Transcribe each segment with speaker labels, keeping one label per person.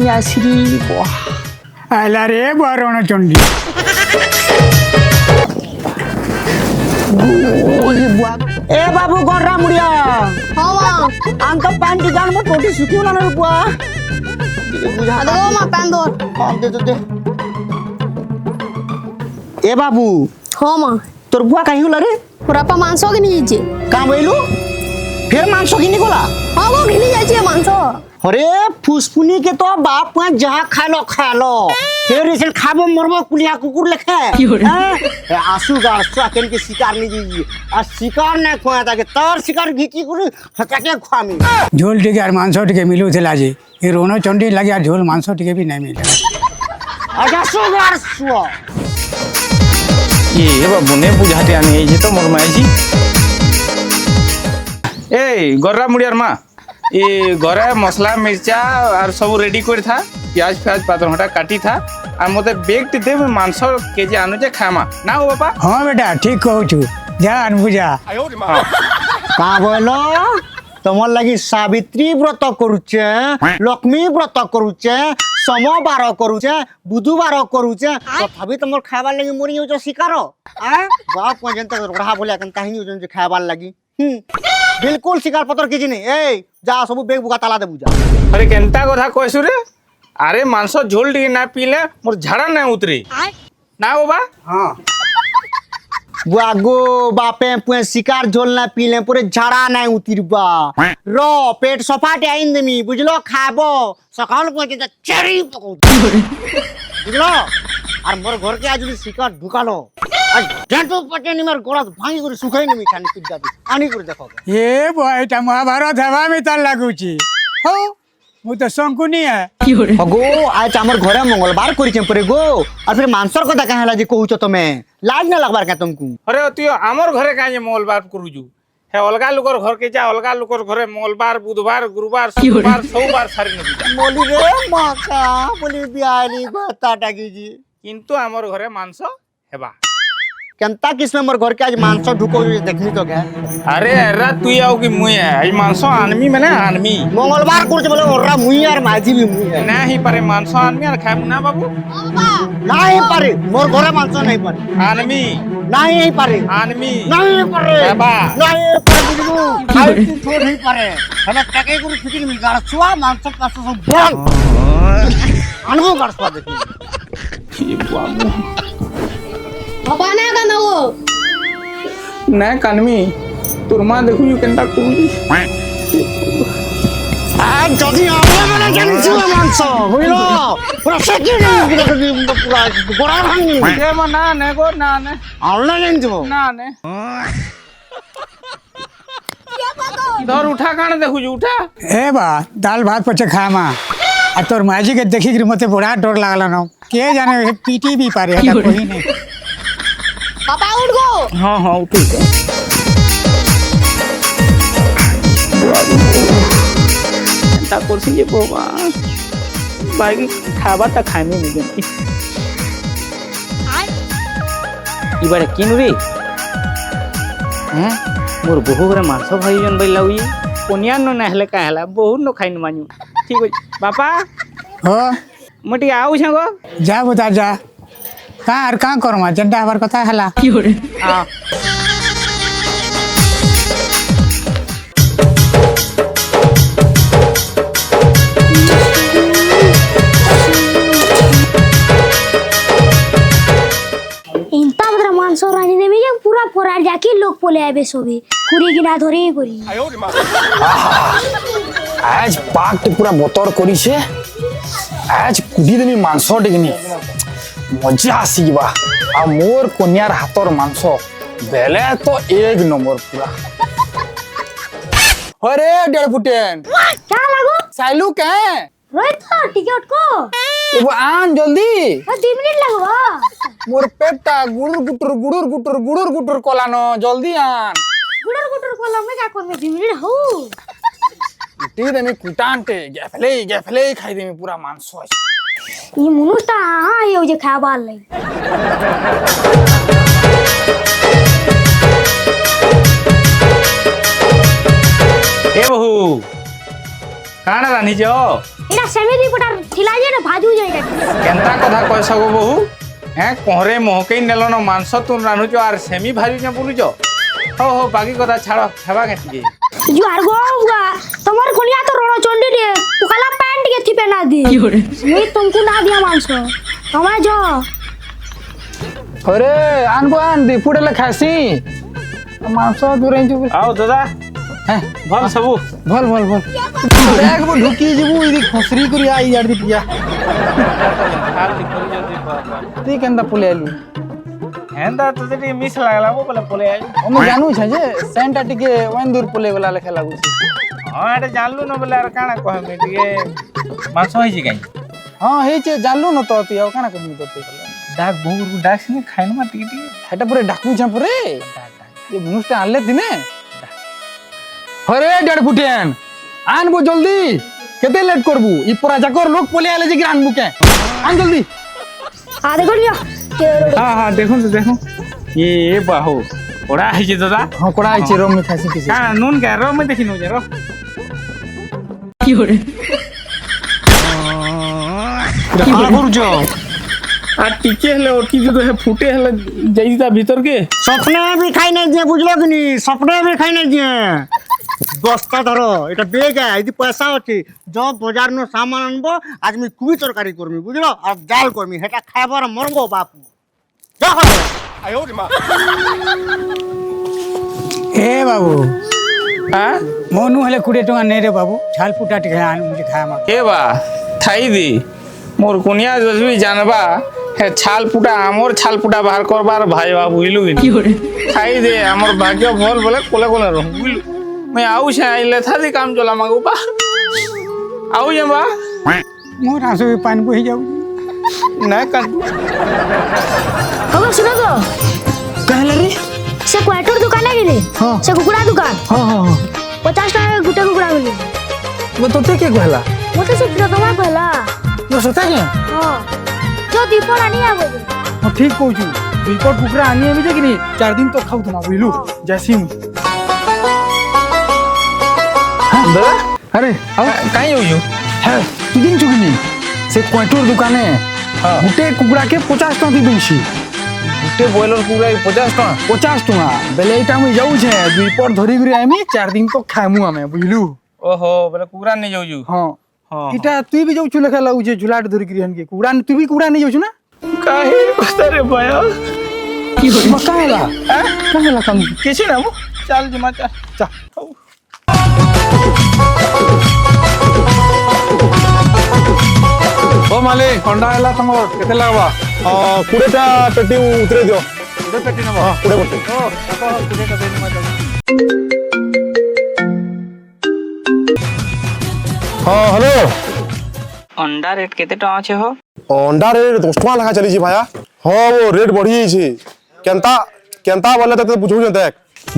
Speaker 1: Asiri
Speaker 2: आला रे बारण चंडी
Speaker 1: ए बाबू गड्रा मुड़िया
Speaker 3: हाँ माँ
Speaker 1: अंक पैंट जान मो टोटी सुखी ना रे बुआ बुझा
Speaker 3: दो माँ पैन दो
Speaker 1: हां दे दे ए बाबू
Speaker 3: हाँ माँ
Speaker 1: तोर बुआ काहे होला रे
Speaker 3: पुरापा मांस घिनी जाइए
Speaker 1: का बोलू फिर मांस किनी गोला
Speaker 3: हाँ वो घिनी जाइए मांस
Speaker 1: अरे फुसफुनी के तो बाप का जहाँ खा लो फिर इसे खाबो मरबो कुलिया कुकुर लेखे आंसू गाड़ केन के शिकार नहीं दीजिए आ शिकार ना खोया था के तर शिकार घिची कुल हटाके खामी
Speaker 2: झोल टिके और मांस टिके मिलू थिला जे ए रोनो चंडी लगे और झोल मांस टिके भी नहीं मिले
Speaker 1: अच्छा सुगार सुआ
Speaker 4: ये बाबू ने बुझाते आनी है तो मोर माई जी ए गर्रा मुड़ियार माँ ये घरे मसला मिर्चा और सब रेडी कर था प्याज फ्याज पातर हटा काटी था और मते बेग टी दे मांस केजी आनु जे खामा ना हो बापा
Speaker 2: हाँ बेटा ठीक कहू छु जा अनबुझा
Speaker 1: का बोलो तमर लगी सावित्री व्रत करूचे लक्ष्मी व्रत करूचे सोमवार करूचे बुधवार करूचे तथापि तमर खाबार लगी मोरी हो शिकार बाप को जनता रोड़ा बोले कन ताहिनी हो जे खाबार लगी बिल्कुल शिकार पत्र किछि नहीं ए जा सब बेग बुका ताला दे बुझा
Speaker 4: अरे केनता कथा कहसु रे अरे मांस झोल टी ना पीले मोर झाड़ा ना उतरी ना बाबा
Speaker 1: हां बुआगो बापे पुए शिकार झोल ना पीले पूरे झाड़ा ना उतरबा रो पेट सफाटे आइन देमी बुझलो खाबो सकाल को के चेरी पको बुझलो और मोर घर के आज शिकार ढुकालो आज जेंटो पटे नि मोर गोड़ा भांगी कर सुखाई नि मिठानी पिज्जा दी आनी कर देखो
Speaker 2: ये बयटा महाभारत हवा में तार लागुची हो मु तो शंकुनी है
Speaker 1: गो आज हमर घरे मंगलवार करी चेंपरे गो और फिर मांसर कथा काहे ला जे कहूछ तमे लाज ना लगबार का तुमको
Speaker 4: अरे तू आमर घरे काहे मंगलवार करूजु हे अलगा लोकर घर के जा अलगा लोकर घरे मंगलवार बुधवार गुरुवार शुक्रवार सोमवार सारी न पूजा
Speaker 1: बोली रे माका बोली बियाली गोता टाकी जी
Speaker 4: किंतु आमर घरे मांस हेबा
Speaker 1: केनता किस में मोर घर के आज मांस ढुको देखनी तो क्या
Speaker 4: अरे एरा तू आओ कि मुई है आई मांस आनमी माने आनमी
Speaker 1: मंगलवार कुछ बोले ओरा मुई और माझी भी मुई है
Speaker 4: नहीं पारे मांस आनमी और खाए ना बाबू
Speaker 1: नहीं पारे मोर घरे मांस नहीं पारे
Speaker 4: आनमी
Speaker 1: नहीं पारे
Speaker 4: आनमी
Speaker 1: नहीं पारे
Speaker 4: हेबा
Speaker 1: नहीं पारे बुझलु आई तू छोड़ नहीं पारे हमें टके गुरु फिटिंग में गाड़ छुआ मांस पास सब बोल अनुभव कर छुआ देखी
Speaker 4: ये बाबू
Speaker 3: पापा ना कहना वो
Speaker 4: ना कानमी तुरमा देखु यू केनता करू
Speaker 1: आ जदी आवे वाला जन छुआ मांस बुझलो पूरा सेकिंग पूरा गोड़ा भांगी
Speaker 4: ए मना ने गो ना ने
Speaker 1: आलना नहीं जो
Speaker 4: ना ने धर उठा कान देखु ju उठा
Speaker 2: ए बा दाल भात पचे खामा आ तोर माजी के देखि कि मते बड़ा डर लागला न के जाने पीटी भी पारे है कोई नहीं
Speaker 3: पापा उठ गो
Speaker 4: हां हां उठ ता करसी जे बाबा बाकी खाबा ता खानी नहीं जन इबारे किनु रे हैं मोर बहु रे मांस भाई जन बैला हुई कोनिया न नहले का हला बहु न खाइन मानु ठीक हो बापा
Speaker 2: हो
Speaker 4: मटी आउ छगो
Speaker 2: जा बता जा का और का करमा जंडा हमार कथा हला
Speaker 4: हां
Speaker 3: इंता बदरा मांस रानी देवी जे पूरा फोरार जाके लोग पोले आबे सोबे पूरी गिना धरे करी
Speaker 5: आज पाक पूरा बतर करी छे आज कुडी देमी मांस टिकनी मजा आसीबा आ मोर कोनियार हाथर मांस बेले तो एक नंबर पूरा अरे डेढ़ फुटेन
Speaker 3: क्या लागो
Speaker 5: साइलू के
Speaker 3: रोहित तो टिकट को
Speaker 5: एगो आन जल्दी
Speaker 3: 2 मिनट लगवा
Speaker 5: मोर पेटटा गुडुर गुटुर कोलानो जल्दी आन
Speaker 3: गुडर को लम्बे जा कोन में 2 मिनट हो
Speaker 5: टी देमी कुटांटे गेफले खाई देमी पूरा मांस
Speaker 3: ये मुनुष्टा हां ये जे खाबार लै
Speaker 4: ए बहू काना रानी जो
Speaker 3: এটা সেমি পটার থিলা যে না ভাজু যায় এটা
Speaker 4: কেনতা কথা কইছ গো বহু হ্যাঁ কহরে মহকেই নেলন মাংস তুন রানুছ আর সেমি ভাজুছ বুলুছ হো হো বাকি কথা ছাড় হেবা কেটিকে
Speaker 3: জুয়ার গো বুয়া তোমার কোনিয়া তো রণচন্ডী রে উকালা প্যান্ট কে থিপে না দি আমি তুমকু না দিয়া মাংস তোমায় যো
Speaker 5: अरे आन को आन दी फुडेले खासी मांस दूरे जो
Speaker 4: আও দাদা
Speaker 5: हैं
Speaker 4: ভাল সবু
Speaker 5: भल भल भल बैग में ढुकी जीबू इदी खसरी करी आई यार दी पिया
Speaker 4: হাল করি জলদি বাবা
Speaker 5: ती केंदा पुले आलू
Speaker 4: হেন্দা তো যদি মিস লাগলা বো বলে পলে আই
Speaker 5: हम जानू छ जे सेंटा टिके वन दूर पुले वाला लेखा लागू छ
Speaker 4: হ্যাঁ এটা জানলু না বলে আর কাଣା কহমি টিকে মাংস হইছি কাই
Speaker 5: हां हे जे जानलू न तो ती काना कहमी तो ती
Speaker 4: ডাক বহু ডাক সিনে খাইন মা টিকে টিকে
Speaker 5: हेटा पुरे डाकू छ पुरे ये मुनुष्टा आनले दिने अरे डेढ़ फुटेन आन बो जल्दी केते लेट करबू ई पूरा जाकर लोग पुले आले जे आन बुके आन जल्दी
Speaker 3: आ देखो लिया
Speaker 4: হ্যাঁ হ্যাঁ দেখুন তো দেখুন এ বাহু ওড়া হইছে দাদা
Speaker 5: हां कोड़ा आइছে रोम में खासी किसी
Speaker 4: কাଣା নুন কে রো মে দেখি নু যে রো
Speaker 1: কাঁ করুছ
Speaker 4: আর টিকে হলে ওটি যদি ফুটে হলে যাই তা ভিতর কে
Speaker 1: স্বপ্নে भी খাই নাই দিয়ে বুঝলো কি নি স্বপ্নে भी খাই নাই দিয়ে বস্তা ধরো এটা বেগ এই পয়সা আছে যা বাজার নো সামান আনবো আজ আমি কুবি তরকারি করবি বুঝলো আর ডাল করবি সেটা খাইবার মরবো বাপু যা করো
Speaker 2: ए बाबू
Speaker 4: হ্যাঁ
Speaker 2: मोनू हेले 20 टका नहीं रे बाबू झाल पुटा टिके आन मुझे खाया मा
Speaker 4: এ বা থাই দি মোর কুনিয়া যদি জানবা হে ছাল পুটা আমর ছাল পুটা বাহার করবার ভাই বা বুঝলু কি খাই দে আমর ভাগ্য ভল বলে কোলে কোলে রহ বুঝলু মে আউ সে আইলে থাদি কাম চলা মাগু বা আউ যাবা
Speaker 2: मोर आंसू भी पानी बही जाऊ
Speaker 4: না কান
Speaker 3: खबर सुनो तो
Speaker 5: कहले रे
Speaker 3: से क्वार्टर दुकान है गिरे
Speaker 5: हाँ।
Speaker 3: से कुकुड़ा दुकान
Speaker 5: हां हां
Speaker 3: 50 টাকা গুটা কুকুড়া মিলি
Speaker 5: वो तो ते के कहला
Speaker 3: वो तो सब তোমার পহলা
Speaker 5: वो सता के
Speaker 3: हां जो दीपड़ आनी आवे
Speaker 5: हां ठीक कहू छु रिपोर्ट कुकरा आनी है जे कि नहीं 4 दिन तो खाऊ तुम बुझलू जैसी हां
Speaker 4: দাদা
Speaker 5: अरे आओ
Speaker 4: কাই হইছো
Speaker 5: है तू दिन छु कि नहीं से क्वार्टर दुकाने
Speaker 4: हाँ।
Speaker 5: गुटे कुकड़ा के 50 टका दी दूची
Speaker 4: গুটে বয়লর পুরা 50 টাকা
Speaker 5: 50 टका बेले एटा में जाऊ छे दुई पर धरी गरे आमी 4 दिन तो खामु हमें बुझलू
Speaker 4: ওহো বলে কুকুরা নিয়ে যাউছু
Speaker 5: हां
Speaker 4: हाँ।
Speaker 5: इटा तू भी जाऊ छु लेखा लागू छे झुलाट धरी गरे हन के कुकड़ा तू भी कुकड़ा नहीं जाऊ छु ना
Speaker 4: কাহে কথা রে ভায়া
Speaker 5: की हो काहेला काहेला काम
Speaker 4: কিছু না চাল জমা চাল
Speaker 5: चा ओ मालिक कंडा हला तमर केते लागबा
Speaker 6: 20টা পেটি উতরে দিও
Speaker 5: उडे पेटी नबा
Speaker 6: 20 পেটি
Speaker 5: ओ देखो तुझे कदे नमा जाऊ
Speaker 6: হ্যাঁ হ্যালো
Speaker 7: अंडा रेट केते टका छे हो
Speaker 6: अंडा রেট 10 টাকা লেখা চলিছি ভায়া হ্যাঁ ও রেট বড়ি যাইছে কেনতা কেনতা বলে ততে বুঝু দেখ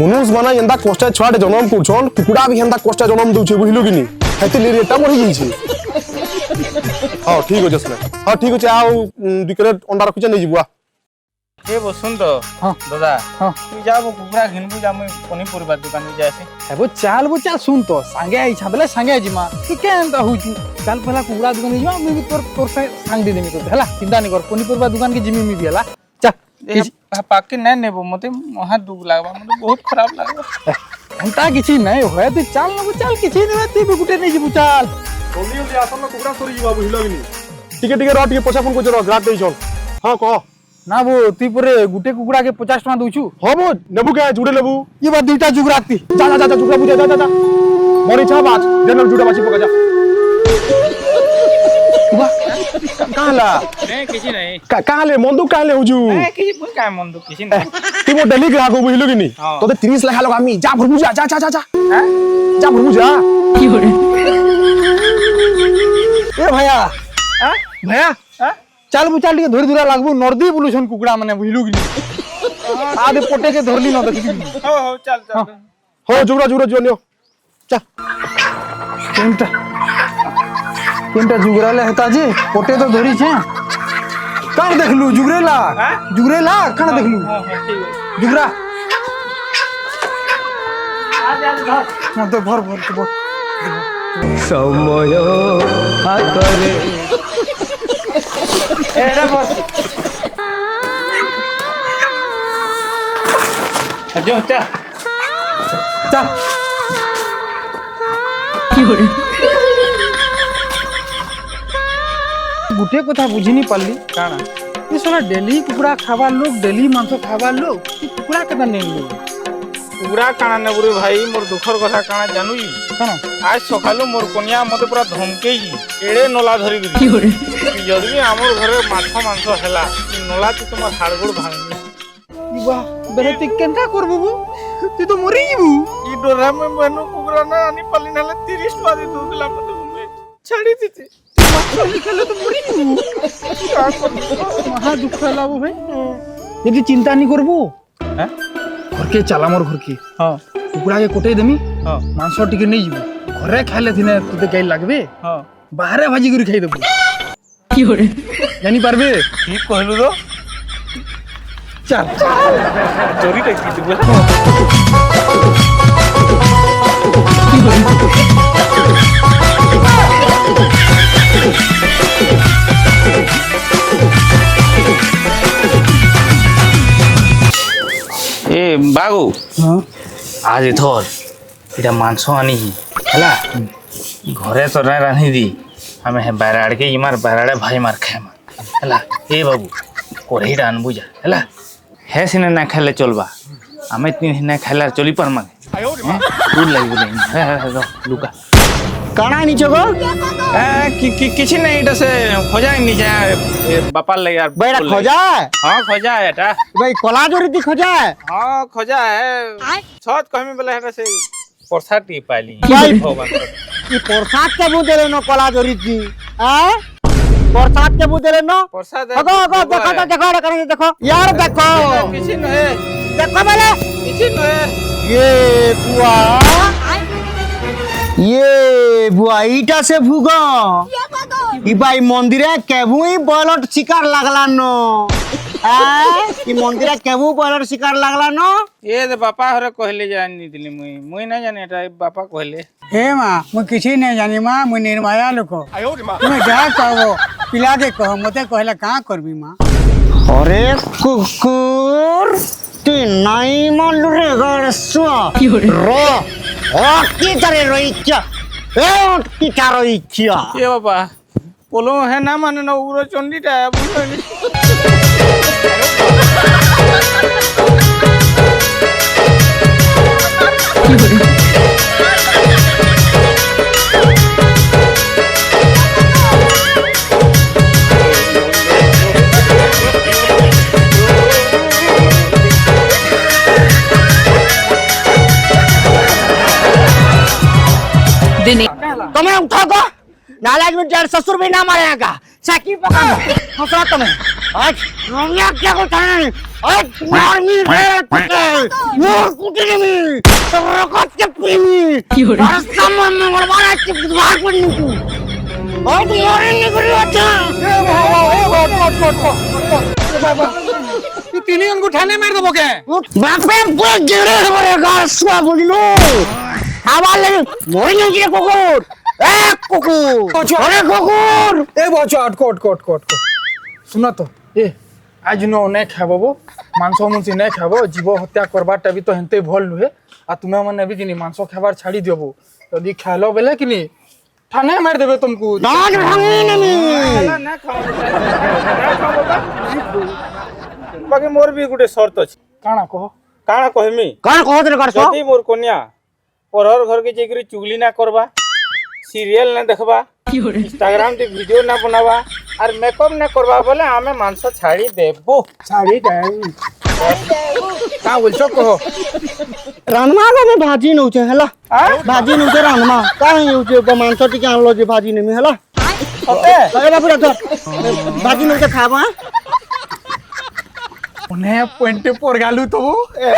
Speaker 6: মনুষ মানে এন্তা কষ্টে ছুয়াটে জন্ম করছন কুকুড়া भी এন্তা কষ্টে জন্ম দউছে বুঝলু কি নি হেতে রেটটা বড়ি যাইছে হ্যাঁ ঠিক আছে স্যার হ্যাঁ ঠিক আছে আও 2 ক্যারেট अंडा রাখুছে নেই যাবো
Speaker 4: এ বসুন তো
Speaker 5: हाँ।
Speaker 4: দাদা
Speaker 5: हाँ।
Speaker 4: তুই যাবো কুকুরা ঘিনবু আমি পনিপরিবার দোকানে যাইছি
Speaker 5: है वो चाल सुन तो संगे आई छा बेले संगे जिमा कि केनता हुचु चाल पहला कुकड़ा दुकान जिमा मैं भी तोर से संग दे देमी तो हला चिंता नहीं कर पनीपुरबा दुकान के जिमी मी भी हला चा
Speaker 4: পাকে নাই নেব মতে মহা দুঃখ লাগবা মতে বহুত খারাপ লাগবা
Speaker 5: एंता किछि नहीं होय तू चाल न चाल किछि नहीं तू भी गुटे नहीं जिबु चाल
Speaker 6: জলদি জলদি আসল না কুকুড়া সরি যাবা বুঝলো কি নি টিকে টিকে র টিকে পয়সা ফোন করছ র গ্রাট দেইছন হ্যাঁ কহ
Speaker 5: ना वो तू पुरे गुटे कुकड़ा के 50 टका दउछु
Speaker 6: হবো নেবু কে জুড়ে নেবু
Speaker 5: ये बात दुईटा जुगराती
Speaker 6: যা যা যা জুড়ে বুঝা যা যা যা মরি ছা বাজ জেনারেল জুড়ে বাজি পকা যা কাহলা
Speaker 4: এ কিছু নাই
Speaker 6: কাহলে মন্দু কাহলে হুজু
Speaker 4: এ কিছু বুঝ কাই মন দুঃখ কিছু নাই
Speaker 6: তুই মো ডেলি গ্রাহক বুঝলু কি নি
Speaker 4: হ্যাঁ।
Speaker 6: তোতে 30 লেখা লোক আমি যা ভরবু যা যা যা যা হ্যাঁ যা ভরবু যা
Speaker 5: ए भैया
Speaker 4: হ্যাঁ
Speaker 5: भैया
Speaker 4: হ্যাঁ
Speaker 5: चाल बुचाल के धोरी धुरा लागबू नर्दी बुलुछन कुकड़ा माने बुझलु कि आदे पोटे के धरली न देखि
Speaker 4: হো হো চল চল
Speaker 6: हो जुगरा जुगरा जो नियो
Speaker 5: चा केनटा केनटा जुगराले हेता जे पोटे तो धरी छे काण देखलु जुगरेला
Speaker 4: हाँ?
Speaker 5: जुगरेला काण देखलु
Speaker 4: হ্যাঁ হ্যাঁ ঠিক আছে
Speaker 5: जुगरा
Speaker 4: আজ আজ ধর
Speaker 5: ना तो भर भर के भर
Speaker 8: ସମୟ ହାତରେ
Speaker 4: ଏଇଟା ବସ ଯା ଯା
Speaker 5: চা
Speaker 2: গোটে কথা বুঝিনি পারলি
Speaker 5: কাଣା
Speaker 2: ये साला डेली कुकुड़ा खावा लोग डेली मांस खावा लोग कुकुड़ा केना नहीं लोग
Speaker 4: পুরা কাଣା নেবুরে ভাই মোর দুঃখর কথা কাଣା জানুই
Speaker 2: কাଣା
Speaker 4: আজ সকালু মোর কনিয়া মতে পুরা ধমকেই এড়ে নলা ধরি যদি বি আমার ঘরে মাছ মাংস হেলা ই নলা তো তোমার হাড়গোড় ভাঙবি
Speaker 2: ইবা বেলে তুই কেনটা করবু তুই তো মরি যাবু
Speaker 4: ই ডোরা মে মেনু কুকুরা না আনি পালি নালে 30 টাকা দি দুলা মতে মুই ছাড়ি দিতে
Speaker 2: খেলে তো মরি যাবু মহা দুঃখ লাভ ভাই যদি চিন্তা নি করবু
Speaker 5: হ্যাঁ
Speaker 2: ঘরকে চালা মোর ঘরকে
Speaker 5: হ্যাঁ
Speaker 2: কুকুড়াকে কোটাই দেমি
Speaker 5: হ্যাঁ
Speaker 2: মাংস টিকে নেই যাবু ঘরে খাইলে দিনে তোতে গাই লাগবে
Speaker 5: হ্যাঁ
Speaker 2: বাহারে ভাজি করে খাই দেবু জানি পারবে
Speaker 4: ঠিক কইলু তো
Speaker 2: চল
Speaker 4: চোরি টাকি দিব এ বাগু আজ এথর এটা মাংস আনি হেলা ঘরে তো না রাঁধি দি আমি হে বাইরে আড়কে ইমার বাইরে আড়ে ভাই মার খাইমা হেলা এ বাবু কড়াইটা আনবু যা হেলা হে সিনে না খাইলে চলবা আমি তিন সিনে খাইলে আর চলি পারমা দূর লাগবে লুকা
Speaker 1: কানা নিছো গো
Speaker 4: কিছু নাই এটা সে খোঁজাই নিজে বাপার লাগে আর
Speaker 1: বেটা খোঁজা
Speaker 4: হ্যাঁ খোঁজা এটা
Speaker 1: ভাই কলা জরিতি খোঁজা
Speaker 4: হ্যাঁ খোঁজা সৎ কহমি বেলা এটা সে প্রসাদটি পাইলি
Speaker 1: ভাই।
Speaker 4: ভগবান
Speaker 1: ই প্রসাদ কে বুদেলে ন কলা জরিতি হ্যাঁ প্রসাদ কে বুদেলে ন
Speaker 4: প্রসাদ
Speaker 1: আগো আগো দেখো তো দেখো কানা দেখো ইয়ার দেখো
Speaker 4: কিছু নহে
Speaker 1: দেখো বেলে
Speaker 4: কিছু নহে
Speaker 1: ये बुआ ये बुआ इटा से भूगो ই ভাই মন্দিরে কেবুই বয়লট শিকার লাগলা ন ই মন্দিরে কেবু বয়লট শিকার লাগলা ন
Speaker 4: এ দে বাপা হরে কইলে জানি দিলি মুই না জানি এটা বাপা কইলে
Speaker 2: हे माँ मैं किसी नहीं जानी माँ मैं निर्माया लोग तुम्हें क्या कहो पिला के कहो मते कहला कहाँ करबी माँ
Speaker 1: अरे कुकुर তুই নাই মানলু রে গড়সুয়া র কি তারে রইছা কি তার রইছা
Speaker 4: এ বাবা বলো হে না মানে না উগ্র চণ্ডীটা বুঝলি
Speaker 1: तुम्हें उठा को नालाज में तेरे ससुर भी ना मारेगा साकी पका हंसना तुम्हें आज रोमिया क्या को था आज मार मी रे पके मोर कुटी में रकत के प्रेमी और सामान में मरवाना के बाहर पर नहीं तू और तू और नहीं करी अच्छा
Speaker 2: तू तीन अंगूठा ने मार दबो के
Speaker 1: बापे पूरा गिरे मरेगा सुआ बोलिलो आवाज लगे मोरी नहीं गिरे कुकुर ए कुकुर अरे कुकुर
Speaker 2: ए बच्चा अटको अटको अटको अटको सुना तो ए आज नो नहीं खाबो मांस मुंसी नहीं खाबो जीव हत्या करबाटा भी तो हेंते भल नुहे आ तुम्हें माने भी किनी मांस खाबार छाड़ी देबो यदि खालो बेले किनी ठाने मार देबे तुमको
Speaker 1: दान भांगी नहीं
Speaker 4: না খাও বাকি মোর বি গুটে শর্ত আছে
Speaker 2: काना कहो
Speaker 4: কাଣା কহিমি
Speaker 1: कौन कहत रे करसो
Speaker 4: যদি মোর কন্যা পরর ঘরকে যাইকরি চুগলি না করবা সিরিয়াল না দেখবা ইনস্টাগ্রাম তে ভিডিও না বানাবা আর মেকআপ না করবা বলে আমি মাংস ছাড়ি দেবো
Speaker 2: साड़ी डाल का बोलछो कहो
Speaker 1: रानमा को में भाजी नउचे हला भाजी नउचे रानमा काहे नउचे मांस टिके आनलो जे भाजी नेमी हला
Speaker 4: সতে
Speaker 1: अरे बाबू रे भाजी नउचे खाबा
Speaker 2: उन्हें पॉइंट पर गालू तो
Speaker 1: ए